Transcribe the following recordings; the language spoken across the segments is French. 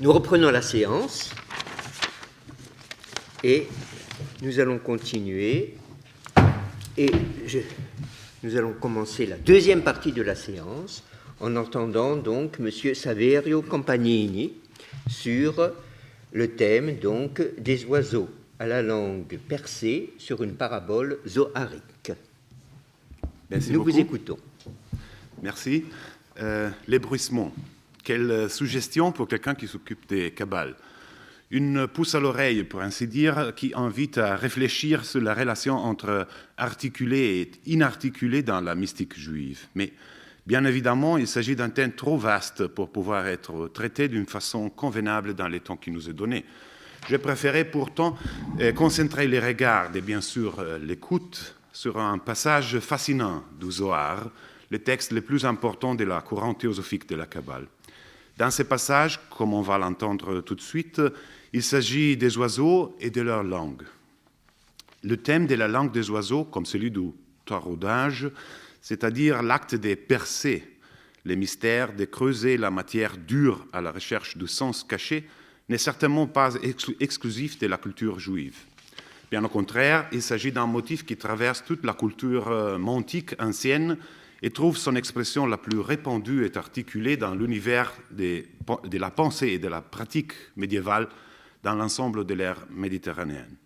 Nous reprenons la séance et nous allons continuer et nous allons commencer la deuxième partie de la séance en entendant donc M. Saverio Compagnini sur le thème donc des oiseaux à la langue persée sur une parabole zoarique. Nous vous écoutons. Merci. Les bruissements. Quelle suggestion pour quelqu'un qui s'occupe des kabbales. Une pouce à l'oreille, pour ainsi dire, qui invite à réfléchir sur la relation entre articulé et inarticulé dans la mystique juive. Mais bien évidemment, il s'agit d'un thème trop vaste pour pouvoir être traité d'une façon convenable dans les temps qui nous est donné. J'ai préféré pourtant concentrer les regards et bien sûr l'écoute sur un passage fascinant du Zohar, le texte le plus important de la courante théosophique de la Kabbale. Dans ce passage, comme on va l'entendre tout de suite, il s'agit des oiseaux et de leur langue. Le thème de la langue des oiseaux, comme celui du taraudage, c'est-à-dire l'acte de percer les mystères, de creuser la matière dure à la recherche du sens caché, n'est certainement pas exclusif de la culture juive. Bien au contraire, il s'agit d'un motif qui traverse toute la culture montique ancienne et trouve son expression la plus répandue et articulée dans l'univers de la pensée et de la pratique médiévale dans l'ensemble de l'ère méditerranéenne.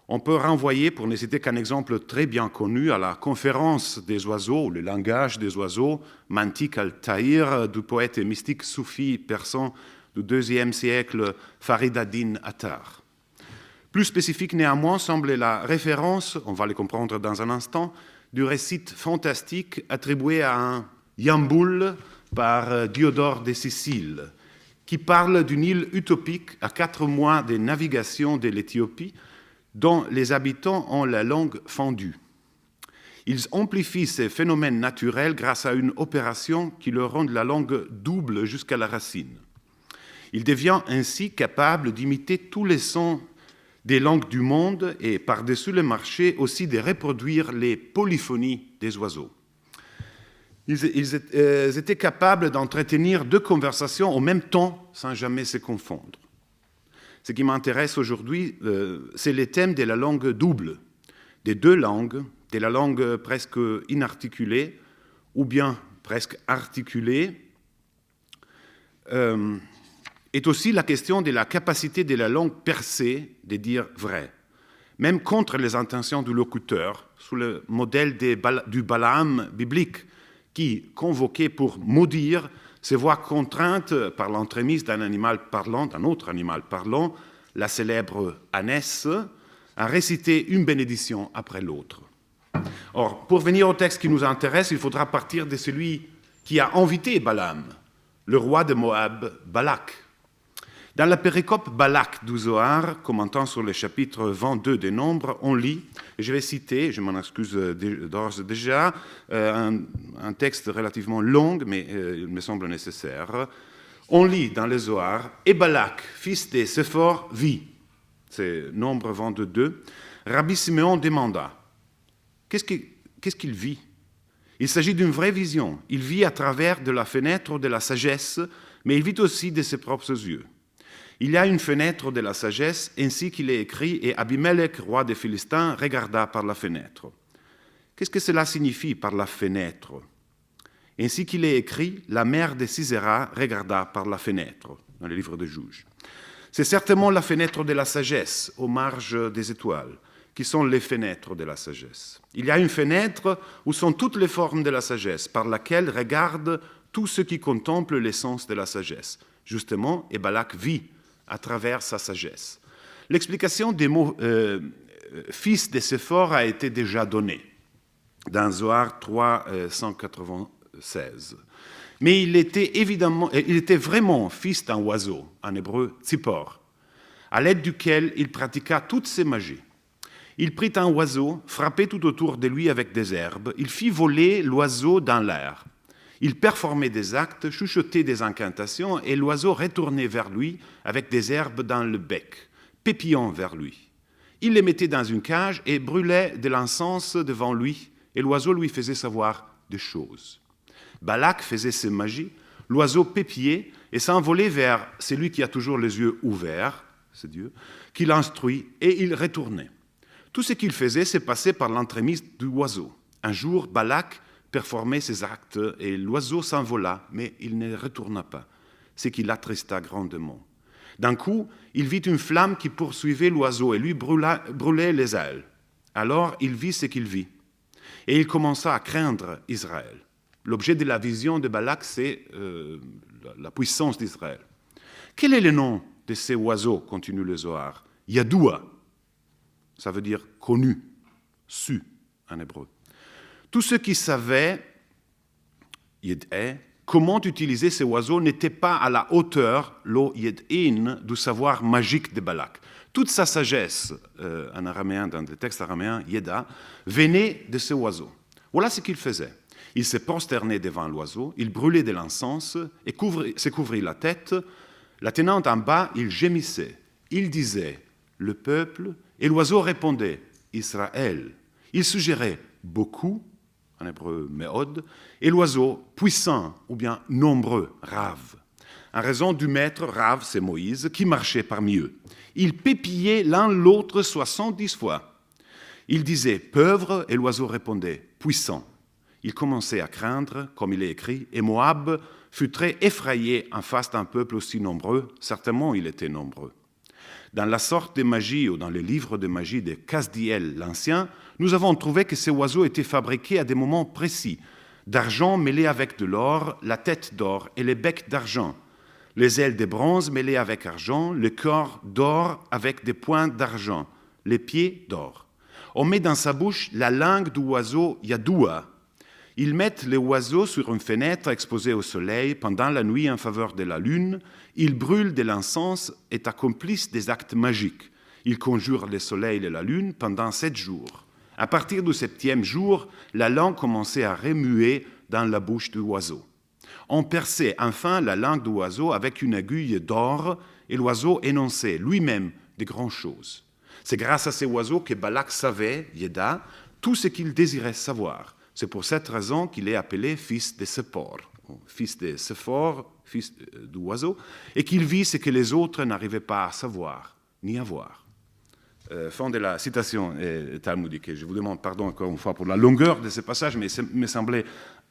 On peut renvoyer, pour ne citer qu'un exemple très bien connu, à la conférence des oiseaux, ou le langage des oiseaux, Mantik al-Tahir, du poète et mystique soufi persan du IIe siècle, Farid ad-Din Attar. Plus spécifique néanmoins semble la référence, on va le comprendre dans un instant, du récit fantastique attribué à un Yamboul par Diodore de Sicile, qui parle d'une île utopique à 4 mois de navigation de l'Éthiopie, dont les habitants ont la langue fendue. Ils amplifient ces phénomènes naturels grâce à une opération qui leur rend la langue double jusqu'à la racine. Ils deviennent ainsi capables d'imiter tous les sons des langues du monde et, par-dessus le marché, aussi de reproduire les polyphonies des oiseaux. Ils étaient capables d'entretenir 2 conversations en même temps sans jamais se confondre. Ce qui m'intéresse aujourd'hui, c'est le thème de la langue double, des 2 langues, de la langue presque inarticulée ou bien presque articulée, est aussi la question de la capacité de la langue persée de dire vrai, même contre les intentions du locuteur, sous le modèle du Balaam biblique, qui, convoqué pour maudire, se voit contrainte par l'entremise d'un autre animal parlant, la célèbre ânesse, à réciter une bénédiction après l'autre. Or, pour venir au texte qui nous intéresse, il faudra partir de celui qui a invité Balaam, le roi de Moab, Balak. Dans la péricope Balak du Zohar, commentant sur le chapitre 22 des Nombres, on lit, et je vais citer, je m'en excuse d'ores et déjà, un texte relativement long, mais il me semble nécessaire. On lit dans le Zohar, « Et Balak, fils de Séphor, vit ». C'est Nombre 22. Rabbi Simeon demanda, qu'est-ce qu'il vit? Il s'agit d'une vraie vision. Il vit à travers de la fenêtre de la sagesse, mais il vit aussi de ses propres yeux. Il y a une fenêtre de la sagesse, ainsi qu'il est écrit, et Abimelech, roi des Philistins, regarda par la fenêtre. Qu'est-ce que cela signifie par la fenêtre? Ainsi qu'il est écrit, la mère de Sisera regarda par la fenêtre, dans le livre de Juges. C'est certainement la fenêtre de la sagesse, aux marges des étoiles, qui sont les fenêtres de la sagesse. Il y a une fenêtre où sont toutes les formes de la sagesse, par laquelle regardent tous ceux qui contemplent l'essence de la sagesse. Justement, et Balak vit à travers sa sagesse. L'explication des mots fils de Séphor a été déjà donnée dans Zohar 3, 196. Mais il était vraiment fils d'un oiseau, en hébreu tzipor, à l'aide duquel il pratiqua toutes ses magies. Il prit un oiseau, frappait tout autour de lui avec des herbes, il fit voler l'oiseau dans l'air. Il performait des actes, chuchotait des incantations, et l'oiseau retournait vers lui avec des herbes dans le bec, pépillant vers lui. Il les mettait dans une cage et brûlait de l'encens devant lui, et l'oiseau lui faisait savoir des choses. Balak faisait ses magies, l'oiseau pépillait, et s'envolait vers celui qui a toujours les yeux ouverts, c'est Dieu, qui l'instruit, et il retournait. Tout ce qu'il faisait, c'est passer par l'entremise de l'oiseau. Un jour, Balak performait ses actes, et l'oiseau s'envola, mais il ne retourna pas, ce qui l'attrista grandement. D'un coup, il vit une flamme qui poursuivait l'oiseau et lui brûlait les ailes. Alors, il vit ce qu'il vit, et il commença à craindre Israël. L'objet de la vision de Balak, c'est la puissance d'Israël. Quel est le nom de ces oiseaux, continue le Zohar? Yadoua, ça veut dire connu, su en hébreu. Tous ceux qui savaient, comment utiliser ces oiseaux n'étaient pas à la hauteur, lo yed'in, du savoir magique de Balak. Toute sa sagesse, en araméen, dans le texte araméen, yeda, venait de ces oiseaux. Voilà ce qu'il faisait. Il se prosternait devant l'oiseau, il brûlait de l'encens et se couvrit la tête. La tenant en bas, il gémissait. Il disait « le peuple » et l'oiseau répondait « Israël ». Il suggérait « beaucoup » en hébreu « meod » et l'oiseau « puissant » ou bien « nombreux » « Rav ». En raison du maître, Rav, c'est Moïse, qui marchait parmi eux. Ils pépillaient l'un l'autre 70 fois. Il disait « pauvre » et l'oiseau répondait « puissant ». Il commençait à craindre, comme il est écrit, et Moab fut très effrayé en face d'un peuple aussi nombreux. Certainement, il était nombreux. Dans la sorte de magie ou dans les livres de magie de Casdiel l'Ancien, nous avons trouvé que ces oiseaux étaient fabriqués à des moments précis, d'argent mêlé avec de l'or, la tête d'or et les becs d'argent, les ailes de bronze mêlées avec argent, le corps d'or avec des pointes d'argent, les pieds d'or. On met dans sa bouche la langue du oiseau Yadoua. Ils mettent les oiseaux sur une fenêtre exposée au soleil pendant la nuit en faveur de la lune. Ils brûlent de l'encens et accomplissent des actes magiques. Ils conjurent le soleil et la lune pendant 7 jours. À partir du 7e jour, la langue commençait à remuer dans la bouche de l'oiseau. On perçait enfin la langue de l'oiseau avec une aiguille d'or et l'oiseau énonçait lui-même de grandes choses. C'est grâce à ces oiseaux que Balak savait, Yeda, tout ce qu'il désirait savoir. C'est pour cette raison qu'il est appelé fils de Sephor, fils du oiseau, et qu'il vit ce que les autres n'arrivaient pas à savoir, ni à voir. Fin de la citation talmudique. Je vous demande pardon encore une fois pour la longueur de ce passage, mais il me semblait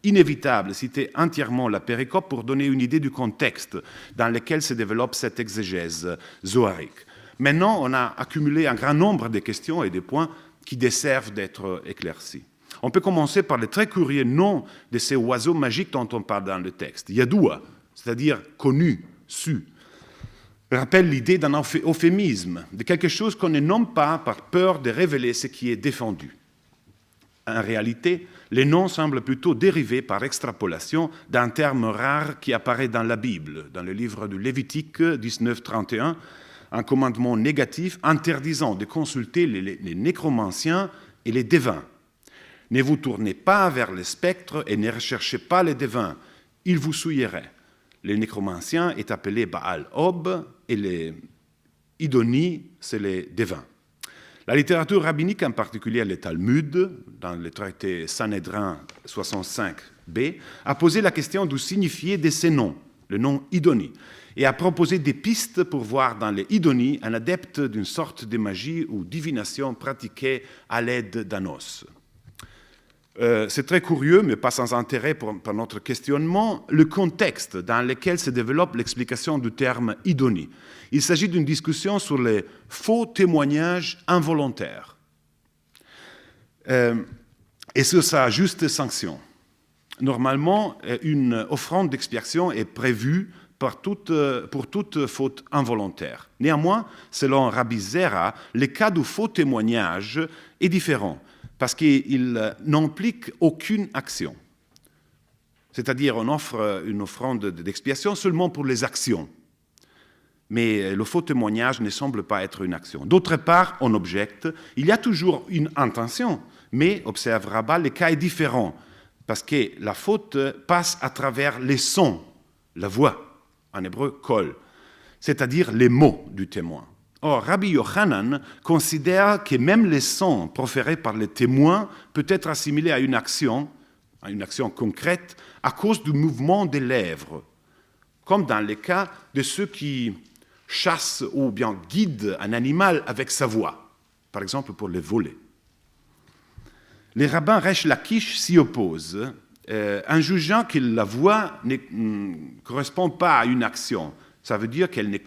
inévitable de citer entièrement la péricope pour donner une idée du contexte dans lequel se développe cette exégèse zoharique. Maintenant, on a accumulé un grand nombre de questions et de points qui desservent d'être éclaircis. On peut commencer par le très curieux nom de ces oiseaux magiques dont on parle dans le texte. Yadoua, c'est-à-dire connu, su, rappelle l'idée d'un euphémisme, de quelque chose qu'on ne nomme pas par peur de révéler ce qui est défendu. En réalité, les noms semblent plutôt dérivés par extrapolation d'un terme rare qui apparaît dans la Bible, dans le livre du Lévitique 19:31, un commandement négatif interdisant de consulter les nécromanciens et les devins. Ne vous tournez pas vers les spectres et ne recherchez pas les devins, ils vous souilleraient. Les nécromanciens est appelé Baal-Ob et les Idoni, c'est les devins. La littérature rabbinique, en particulier le Talmud, dans le traité Sanhédrin 65b, a posé la question du signifié de ces noms, le nom Idoni, et a proposé des pistes pour voir dans les Idoni un adepte d'une sorte de magie ou divination pratiquée à l'aide d'un os. C'est très curieux, mais pas sans intérêt pour notre questionnement, le contexte dans lequel se développe l'explication du terme idonie. Il s'agit d'une discussion sur les faux témoignages involontaires et sur sa juste sanction. Normalement, une offrande d'expiation est prévue pour toute faute involontaire. Néanmoins, selon Rabbi Zera, le cas du faux témoignage est différent, parce qu'il n'implique aucune action. C'est-à-dire, on offre une offrande d'expiation seulement pour les actions. Mais le faux témoignage ne semble pas être une action. D'autre part, on objecte, il y a toujours une intention, mais, observe Rabbah, le cas est différent, parce que la faute passe à travers les sons, la voix, en hébreu, kol, c'est-à-dire les mots du témoin. Or, Rabbi Yochanan considère que même les sons proférés par les témoins peut être assimilé à une action concrète, à cause du mouvement des lèvres. comme dans le cas de ceux qui chassent ou bien guident un animal avec sa voix, par exemple pour le voler. Les rabbins Resh Lakish s'y opposent, en jugeant que la voix ne correspond pas à une action. Ça veut dire qu'elle ne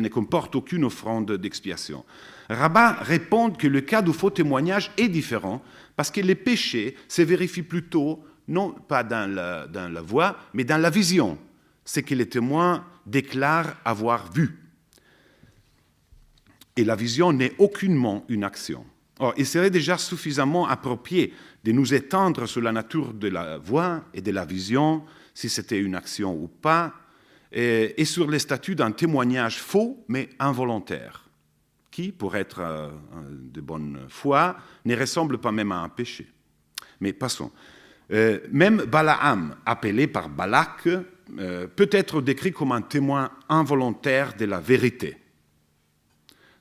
comporte aucune offrande d'expiation. Rabbin répond que le cas du faux témoignage est différent parce que les péchés se vérifient plutôt, non pas dans la voix, mais dans la vision, ce que les témoins déclarent avoir vu. Et la vision n'est aucunement une action. Or, il serait déjà suffisamment approprié de nous étendre sur la nature de la voix et de la vision, si c'était une action ou pas, et sur les statuts d'un témoignage faux mais involontaire, qui, pour être de bonne foi, ne ressemble pas même à un péché. Mais passons. Même Balaam, appelé par Balak, peut être décrit comme un témoin involontaire de la vérité.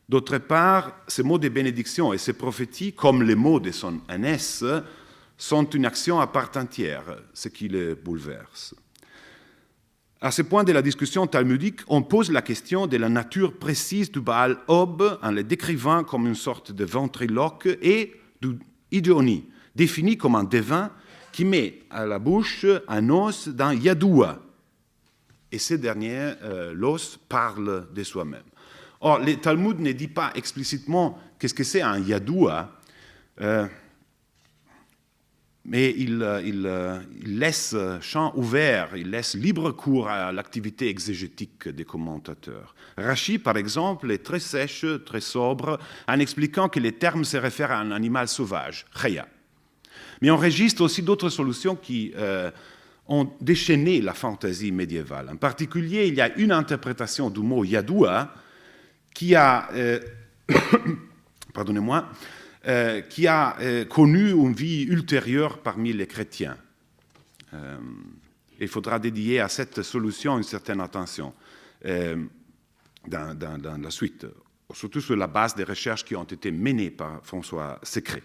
D'autre part, ces mots de bénédiction et ces prophéties, comme les mots de son ânesse, sont une action à part entière, ce qui les bouleverse. À ce point de la discussion talmudique, on pose la question de la nature précise du Baal Ob en le décrivant comme une sorte de ventriloque et d'idéonie, défini comme un devin qui met à la bouche un os d'un yadoua. Et ce dernier, l'os, parle de soi-même. Or, le Talmud ne dit pas explicitement qu'est-ce que c'est un yadoua, mais il laisse champ ouvert, il laisse libre cours à l'activité exégétique des commentateurs. Rashi, par exemple, est très sèche, très sobre, en expliquant que les termes se réfèrent à un animal sauvage, chaya. Mais on registre aussi d'autres solutions qui ont déchaîné la fantaisie médiévale. En particulier, il y a une interprétation du mot yadoua qui a, connu une vie ultérieure parmi les chrétiens. Il faudra dédier à cette solution une certaine attention dans la suite, surtout sur la base des recherches qui ont été menées par François Secret.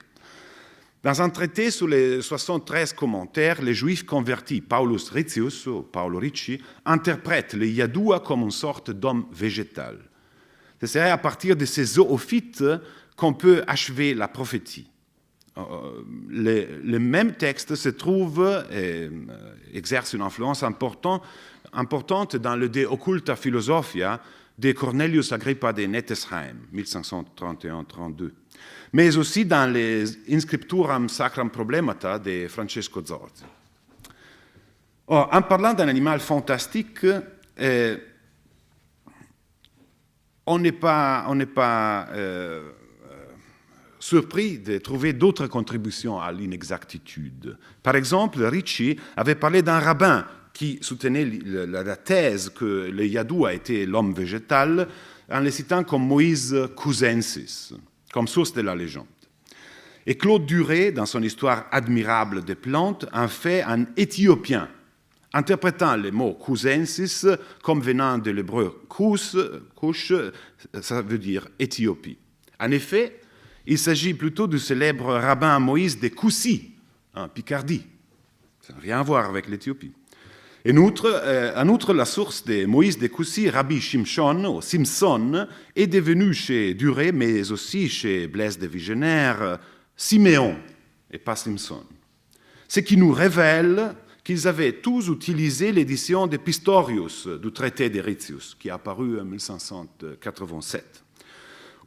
Dans un traité sur les 73 commentaires, les Juifs convertis, Paulus Riccius, ou Paolo Ricci, interprètent le yadoua comme une sorte d'homme végétal. Ce serait à partir de ces zoophytes qu'on peut achever la prophétie. Le même texte se trouve et exerce une influence importante dans le De Occulta Philosophia de Cornelius Agrippa de Nettesheim, 1531-32, mais aussi dans les Inscripturam Sacram Problemata de Francesco Zorzi. Or, en parlant d'un animal fantastique, on n'est pas surpris de trouver d'autres contributions à l'inexactitude. Par exemple, Ricci avait parlé d'un rabbin qui soutenait la thèse que le yadoua était l'homme végétal en le citant comme Moïse Cousensis, comme source de la légende. Et Claude Duret, dans son histoire admirable des plantes, en fait un Éthiopien, interprétant le mot Cousensis comme venant de l'hébreu Kous, ça veut dire Éthiopie. En effet, il s'agit plutôt du célèbre rabbin Moïse de Coucy, en Picardie. Ça n'a rien à voir avec l'Éthiopie. En outre, la source de Moïse de Coucy, Rabbi Shimshon, ou Simson, est devenue chez Duret, mais aussi chez Blaise de Vigenère, Siméon, et pas Simson. Ce qui nous révèle qu'ils avaient tous utilisé l'édition de Pistorius, du traité de Riccius, qui est apparu en 1587,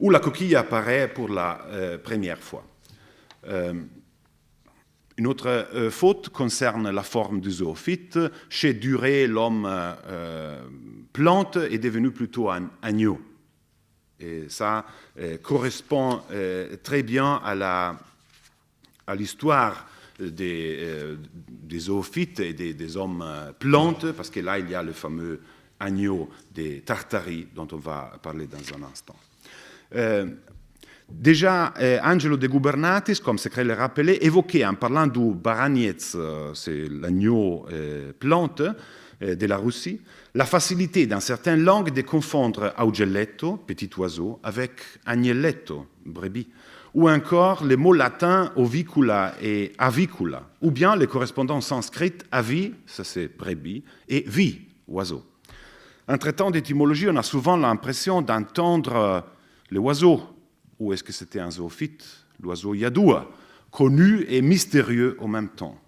où la coquille apparaît pour la première fois. Une autre faute concerne la forme du zoophyte. Chez Duret, l'homme plante est devenu plutôt un agneau. Et ça correspond très bien à l'histoire des zoophytes et des hommes plantes, parce que là, il y a le fameux agneau des Tartaries, dont on va parler dans un instant. Déjà, Angelo de Gubernatis, comme Secret le rappelait, évoquait en parlant du Baragnez, c'est l'agneau plante de la Russie, la facilité dans certaines langues de confondre augelletto, petit oiseau, avec agnelletto, brebis, ou encore les mots latins ovicula et avicula, ou bien les correspondants sanscrits avi, ça c'est brebis, et vi, oiseau. En traitant d'étymologie, on a souvent l'impression d'entendre l'oiseau, ou est-ce que c'était un zoophyte, l'oiseau Yadua, connu et mystérieux en même temps.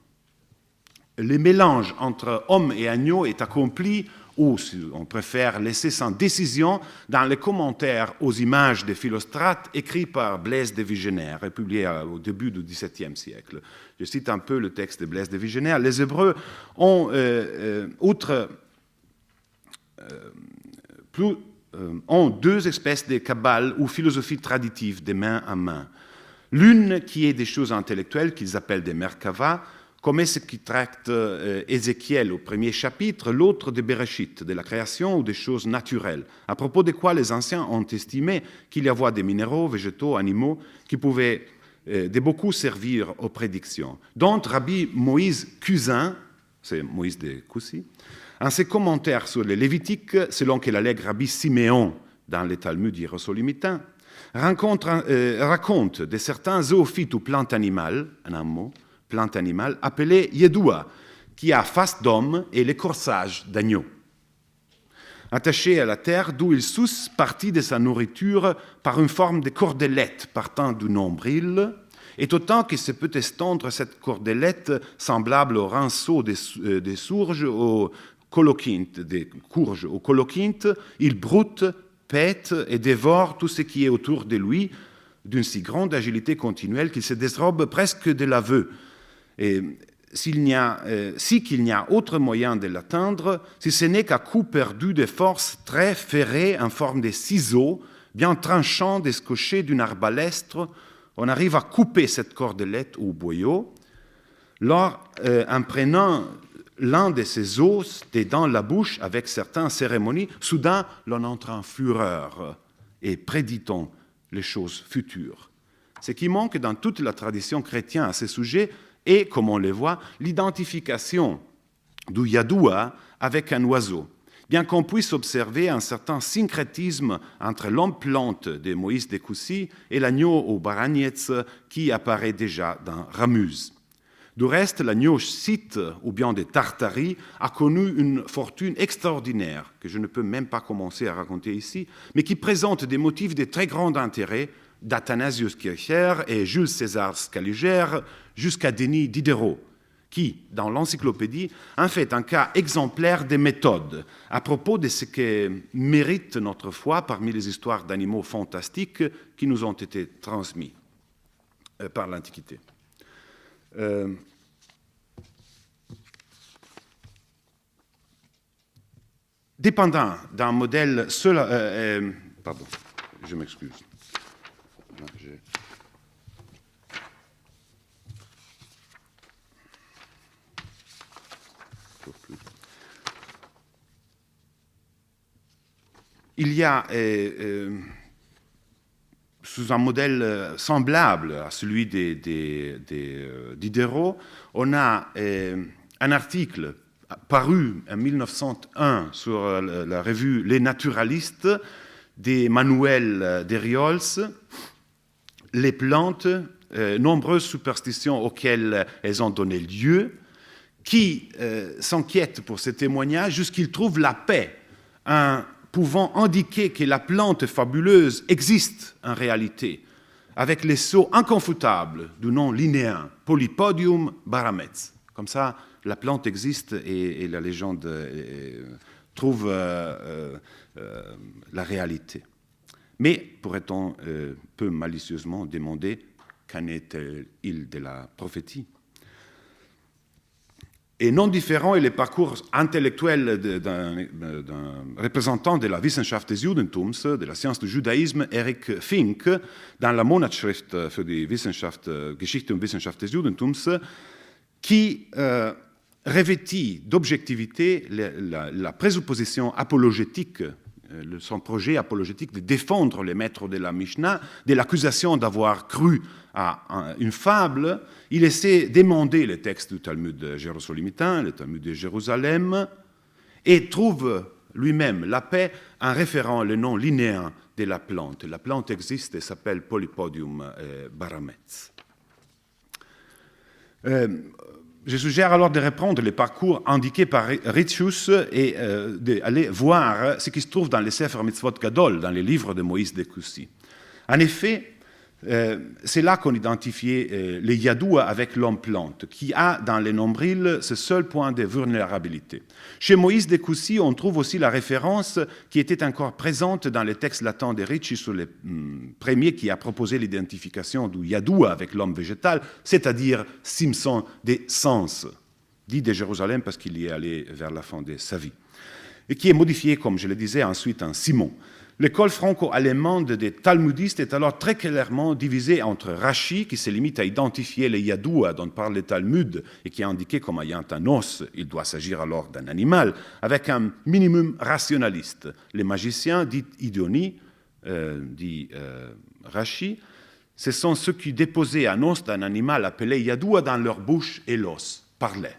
Le mélange entre homme et agneau est accompli, ou si on préfère laisser sans décision, dans les commentaires aux images des Philostrates écrits par Blaise de Vigenère et publiés au début du XVIIe siècle. Je cite un peu le texte de Blaise de Vigenère. Les Hébreux ont, ont deux espèces de kabbales ou philosophies traditives de main à main. L'une qui est des choses intellectuelles qu'ils appellent des Merkava, comme ce qui traite Ézéchiel au premier chapitre, l'autre de Bereshit, de la création ou des choses naturelles, à propos de quoi les anciens ont estimé qu'il y avait des minéraux, végétaux, animaux qui pouvaient de beaucoup servir aux prédictions. Dont Rabbi Moïse Cousin, c'est Moïse de Coucy, en ses commentaires sur les Lévitiques, selon que l'allègue Rabbi Siméon dans les Talmuds hiérosonymiens, raconte de certains zoophytes ou plantes animales, en un mot, plante animale, appelée Yedua, qui a face d'homme et l'écorçage d'agneau. Attaché à la terre, d'où il suce partie de sa nourriture par une forme de cordelette partant du nombril, et autant que se peut estendre cette cordelette semblable au rinceau des sourges aux coloquintes, des courges aux coloquintes, il broute, pète et dévore tout ce qui est autour de lui d'une si grande agilité continuelle qu'il se dérobe presque de l'aveu. Et qu'il n'y a autre moyen de l'atteindre, si ce n'est qu'à coup perdu de force très ferrées en forme de ciseaux, bien tranchants des cochers d'une arbalestre, on arrive à couper cette cordelette ou boyau. Lors, en prenant l'un de ces os dans la bouche avec certaines cérémonies, soudain l'on entre en fureur et prédit-on les choses futures. Ce qui manque dans toute la tradition chrétienne à ce sujet est, comme on le voit, l'identification du Yadua avec un oiseau, bien qu'on puisse observer un certain syncrétisme entre l'homme-plante de Moïse de Coucy et l'agneau au Baragnetz qui apparaît déjà dans Ramuse. Du reste, l'agneau scythe ou bien de Tartarie a connu une fortune extraordinaire, que je ne peux même pas commencer à raconter ici, mais qui présente des motifs de très grand intérêt d'Athanasius Kircher et Jules César Scaliger jusqu'à Denis Diderot, qui, dans l'encyclopédie, en fait un cas exemplaire des méthodes à propos de ce que mérite notre foi parmi les histoires d'animaux fantastiques qui nous ont été transmises par l'Antiquité. Dépendant d'un modèle seul... pardon, je m'excuse. Il y a, sous un modèle semblable à celui de Diderot, on a un article paru en 1901 sur la revue Les Naturalistes d'Emmanuel Deriols, les plantes, nombreuses superstitions auxquelles elles ont donné lieu, qui s'inquiètent pour ce témoignage jusqu'ils trouvent la paix en pouvant indiquer que la plante fabuleuse existe en réalité, avec les sceaux inconfutables du nom linéen Polypodium baramets. Comme ça, la plante existe et la légende trouve la réalité. Mais pourrait-on peu malicieusement demander qu'en est-il de la prophétie? Et non différent est le parcours intellectuel d'un représentant de la Wissenschaft des Judentums, de la science du judaïsme, Eric Fink, dans la Monatsschrift für die Geschichte und Wissenschaft des Judentums, qui revêtit d'objectivité la présupposition apologétique, son projet apologétique de défendre les maîtres de la Mishnah, de l'accusation d'avoir cru à une fable. Il essaie d'émonder les textes du Talmud jérusalemitain, le Talmud de Jérusalem, et trouve lui-même la paix en référant le nom linéen de la plante. La plante existe et s'appelle Polypodium baramets. Je suggère alors de reprendre les parcours indiqués par Ritschus et d'aller voir ce qui se trouve dans les Sefer Mitzvot Gadol, dans les livres de Moïse de Koussi. En effet, c'est là qu'on identifiait les Yadoua avec l'homme plante, qui a dans les nombrils ce seul point de vulnérabilité. Chez Moïse de Koussi, on trouve aussi la référence qui était encore présente dans les textes latins de Ritschus sur les premiers qui a proposé l'identification du Yadoua avec l'homme végétal, c'est-à-dire Simson des Sens, dit de Jérusalem parce qu'il y est allé vers la fin de sa vie, et qui est modifié, comme je le disais, ensuite en Simon. L'école franco-allemande des talmudistes est alors très clairement divisée entre Rashi, qui se limite à identifier les Yadoua dont parle le Talmud et qui est indiqué comme ayant un os, il doit s'agir alors d'un animal, avec un minimum rationaliste. Les magiciens, dits Idioni, dit Rashi, ce sont ceux qui déposaient un os d'un animal appelé Yadoua dans leur bouche et l'os parlaient.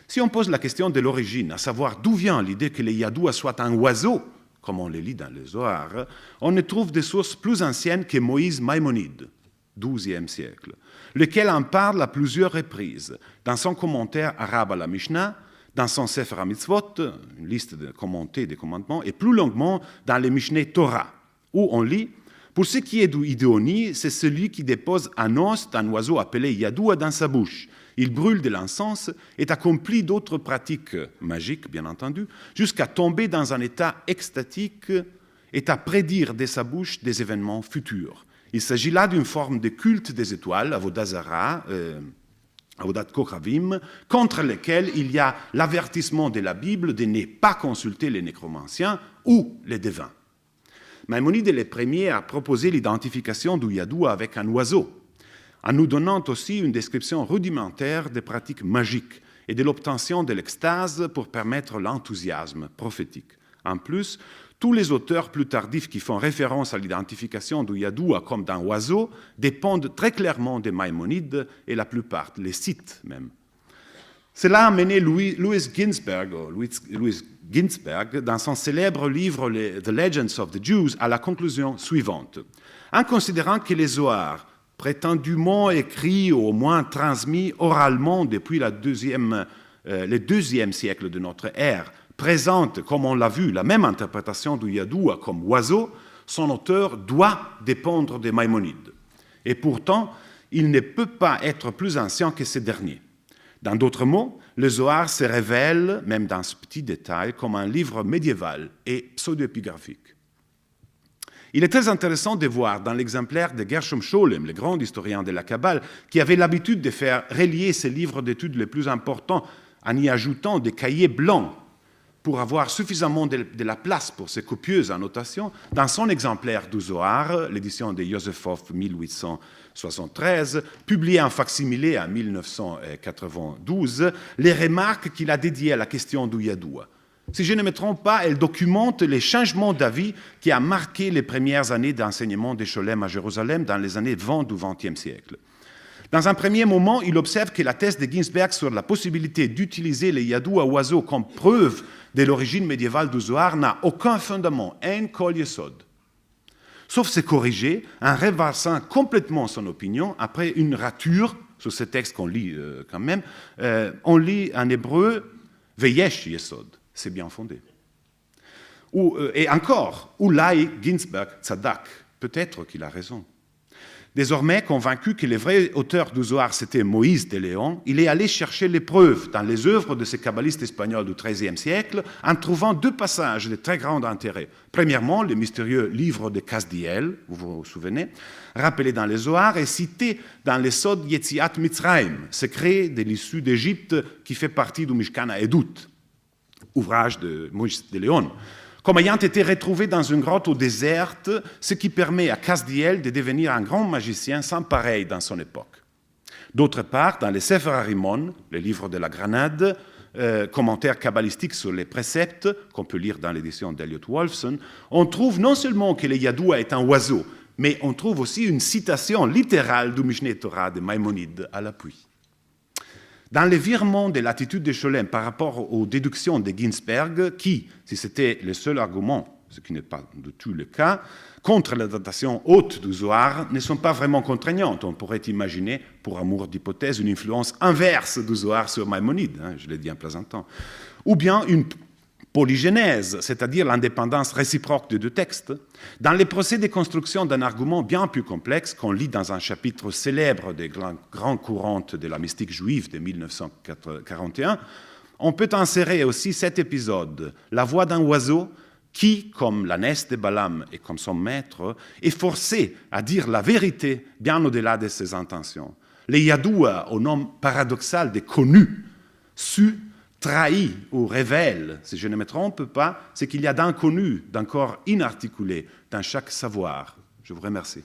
Si on pose la question de l'origine, à savoir d'où vient l'idée que les Yadoua soient un oiseau, comme on le lit dans le Zohar, on ne trouve des sources plus anciennes que Moïse Maïmonide, XIIe siècle, lequel en parle à plusieurs reprises, dans son commentaire arabe à la Mishnah, dans son Sefer HaMitzvot, une liste de commentés des commandements, et plus longuement dans les Mishneh Torah, où on lit « Pour ce qui est du Idéoni, c'est celui qui dépose un os d'un oiseau appelé Yadoua dans sa bouche. Il brûle de l'encens et accomplit d'autres pratiques magiques, bien entendu, jusqu'à tomber dans un état extatique et à prédire de sa bouche des événements futurs. Il s'agit là d'une forme de culte des étoiles, Avodat Zara, Avodat Kochavim, contre lesquels il y a l'avertissement de la Bible de ne pas consulter les nécromanciens ou les devins. Maïmonide est le premier à proposer l'identification du Yadoua avec un oiseau, en nous donnant aussi une description rudimentaire des pratiques magiques et de l'obtention de l'extase pour permettre l'enthousiasme prophétique. En plus, tous les auteurs plus tardifs qui font référence à l'identification du Yadoua comme d'un oiseau dépendent très clairement de Maïmonide et la plupart les citent même. Cela a amené Louis Ginsberg, dans son célèbre livre The Legends of the Jews, à la conclusion suivante. En considérant que les Zohar, prétendument écrits ou au moins transmis oralement depuis le deuxième siècle de notre ère, présente, comme on l'a vu, la même interprétation du Yadoua comme oiseau, son auteur doit dépendre de Maïmonide. Et pourtant, il ne peut pas être plus ancien que ce dernier. Dans d'autres mots, le Zohar se révèle, même dans ce petit détail, comme un livre médiéval et pseudo-épigraphique. Il est très intéressant de voir dans l'exemplaire de Gershom Scholem, le grand historien de la Kabbale, qui avait l'habitude de faire relier ses livres d'études les plus importants en y ajoutant des cahiers blancs pour avoir suffisamment de la place pour ses copieuses annotations, dans son exemplaire du Zohar, l'édition de Yosefov 1873, publié en facsimilé en 1992, les remarques qu'il a dédiées à la question du Yadoua. Si je ne me trompe pas, elle documente les changements d'avis qui ont marqué les premières années d'enseignement de Scholem à Jérusalem dans les années 20 du XXe siècle. Dans un premier moment, il observe que la thèse de Ginsberg sur la possibilité d'utiliser les Yadoua oiseaux comme preuve de l'origine médiévale du Zohar n'a aucun fondement, un kol yesod. Sauf se corriger en reversant complètement son opinion après une rature sur ce texte qu'on lit quand même. On lit en hébreu « veyesh yesod ». C'est bien fondé. Et encore, Oulai Ginsberg Tzadak, peut-être qu'il a raison. Désormais, convaincu que le vrai auteur du Zohar, c'était Moïse de Léon, il est allé chercher les preuves dans les œuvres de ces kabbalistes espagnols du XIIIe siècle en trouvant deux passages de très grand intérêt. Premièrement, le mystérieux livre de Kasdiel, vous vous souvenez, rappelé dans les Zohar et cité dans les Sod Yetziat Mitzrayim, secret de l'issue d'Égypte qui fait partie du Mishkan Edut, ouvrage de Moïse de Léon, comme ayant été retrouvé dans une grotte au désert, ce qui permet à Kasdiel de devenir un grand magicien sans pareil dans son époque. D'autre part, dans les Sefer Harimon, le livre de la Granade, commentaire kabbalistique sur les préceptes, qu'on peut lire dans l'édition d'Eliot Wolfson, on trouve non seulement que le Yadoua est un oiseau, mais on trouve aussi une citation littérale du Mishneh Torah de Maïmonide à l'appui. Dans le virement de l'attitude de Scholem par rapport aux déductions de Ginsberg, qui, si c'était le seul argument ce qui n'est pas du tout le cas, contre la datation haute du Zohar ne sont pas vraiment contraignantes. On pourrait imaginer, pour amour d'hypothèse, une influence inverse du Zohar sur Maïmonide, je l'ai dit en plaisantant. Ou bien une polygénèse, c'est-à-dire l'indépendance réciproque des deux textes, dans les procès de construction d'un argument bien plus complexe qu'on lit dans un chapitre célèbre des grands courants de la mystique juive de 1941, on peut insérer aussi cet épisode, la voix d'un oiseau qui, comme l'ânesse de Balaam et comme son maître, est forcé à dire la vérité bien au-delà de ses intentions. Les Yadoua, au nom paradoxal des connus, su, trahi ou révèle, si je ne me trompe pas, ce qu'il y a d'inconnu, d'encore inarticulé dans chaque savoir. Je vous remercie.